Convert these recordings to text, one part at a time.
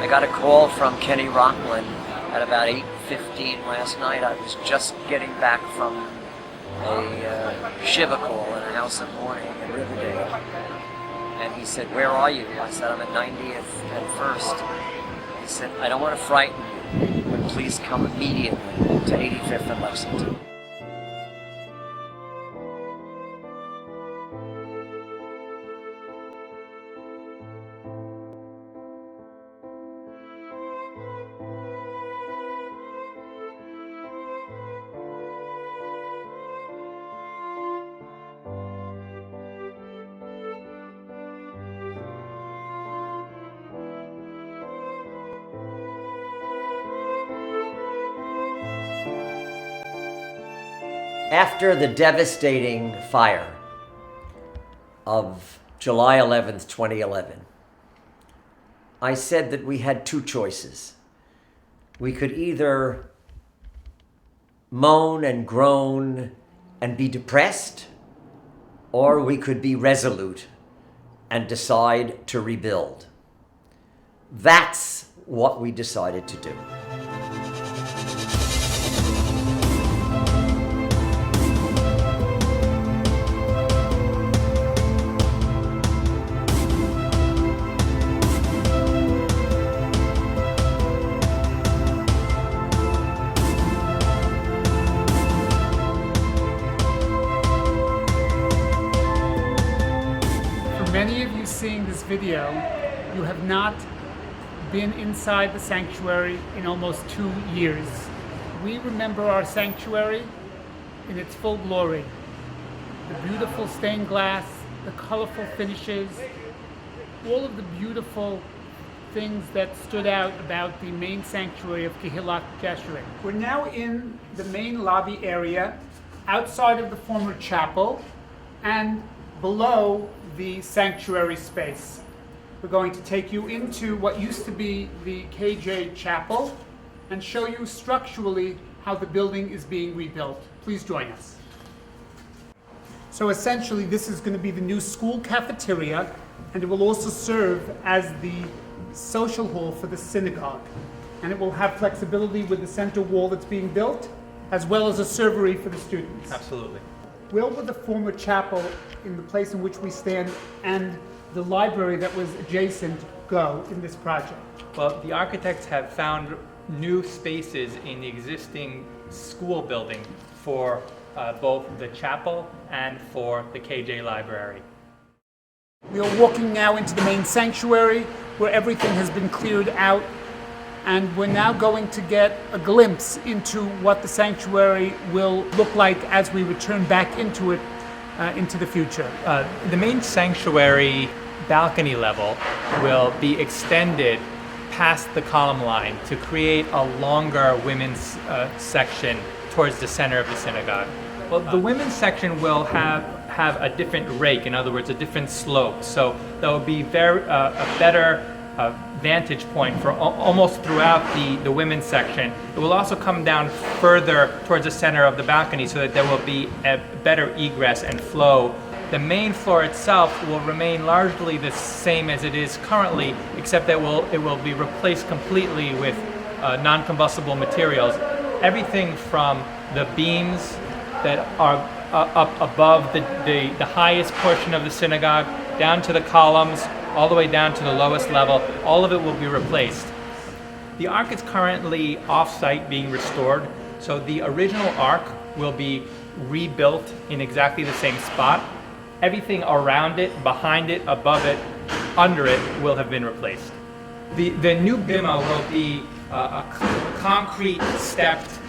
got a call from Kenny Rockland at about 8:15 last night. I was just getting back from a Shiva call in a house of mourning in Riverdale. And he said, "Where are you?" I said, "I'm at 90th and 1st. He said, "I don't want to frighten you, but please come immediately to 85th and Lexington." After the devastating fire of July 11th, 2011, I said that we had two choices. We could either moan and groan and be depressed, or we could be resolute and decide to rebuild. That's what we decided to do. Many of you seeing this video, you have not been inside the sanctuary in almost 2 years. We remember our sanctuary in its full glory. The beautiful stained glass, the colorful finishes, all of the beautiful things that stood out about the main sanctuary of Kehilath Jeshurun. We're now in the main lobby area, outside of the former chapel, and below the sanctuary space. We're going to take you into what used to be the KJ chapel and show you structurally how the building is being rebuilt. Please join us. So essentially this is going to be the new school cafeteria, and it will also serve as the social hall for the synagogue. And it will have flexibility with the center wall that's being built, as well as a servery for the students. Absolutely. Where will the former chapel, in the place in which we stand, and the library that was adjacent go in this project? Well, the architects have found new spaces in the existing school building for both the chapel and for the KJ library. We are walking now into the main sanctuary where everything has been cleared out, and we're now going to get a glimpse into what the sanctuary will look like as we return back into it into the future. The main sanctuary balcony level will be extended past the column line to create a longer women's section towards the center of the synagogue. Well, the women's section will have a different rake, in other words, a different slope. So there will be a better vantage point for almost throughout the women's section. It will also come down further towards the center of the balcony so that there will be a better egress and flow. The main floor itself will remain largely the same as it is currently, except that it will be replaced completely with non-combustible materials. Everything from the beams that are up above the highest portion of the synagogue, down to the columns, all the way down to the lowest level, all of it will be replaced. The ark is currently off-site being restored, so the original ark will be rebuilt in exactly the same spot. Everything around it, behind it, above it, under it will have been replaced. The new bima will be a concrete stepped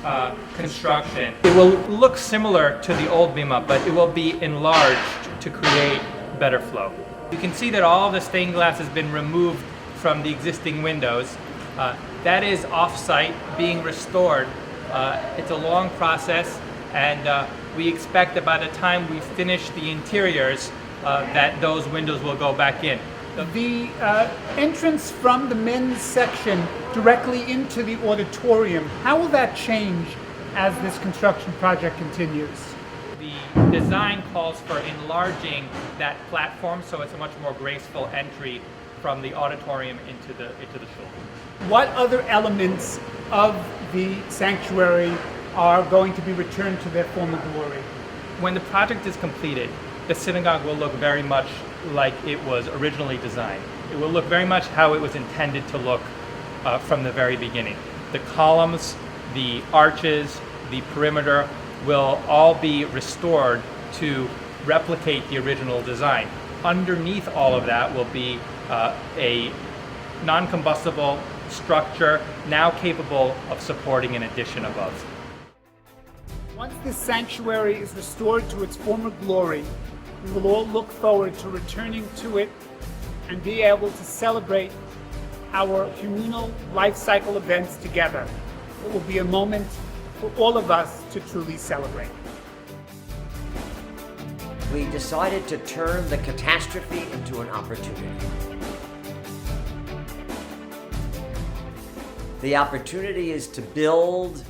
construction. It will look similar to the old bima, but it will be enlarged to create better flow. You can see that all of the stained glass has been removed from the existing windows. That is off-site, being restored. It's a long process, and we expect that by the time we finish the interiors, that those windows will go back in. The entrance from the men's section directly into the auditorium, how will that change as this construction project continues? The design calls for enlarging that platform so it's a much more graceful entry from the auditorium into the shul. What other elements of the sanctuary are going to be returned to their former glory? When the project is completed, the synagogue will look very much like it was originally designed. It will look very much how it was intended to look from the very beginning. The columns, the arches, the perimeter will all be restored to replicate the original design. Underneath all of that will be a non-combustible structure now capable of supporting an addition above. Once this sanctuary is restored to its former glory, we will all look forward to returning to it and be able to celebrate our communal life cycle events together. It will be a moment for all of us to truly celebrate. We decided to turn the catastrophe into an opportunity. The opportunity is to build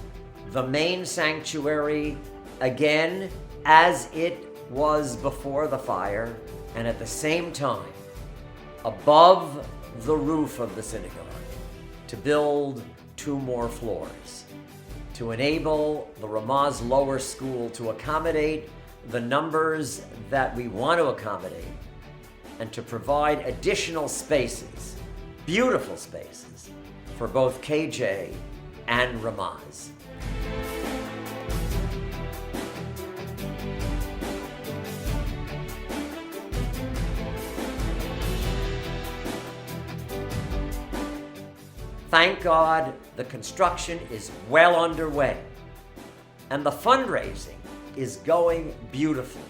the main sanctuary again as it was before the fire, and at the same time, above the roof of the synagogue, to build 2 more floors, to enable the Ramaz Lower School to accommodate the numbers that we want to accommodate, and to provide additional spaces, beautiful spaces, for both KJ and Ramaz. Thank God the construction is well underway and the fundraising is going beautifully.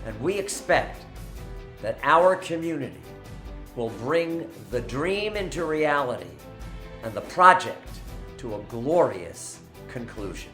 And we expect that our community will bring the dream into reality and the project to a glorious conclusion.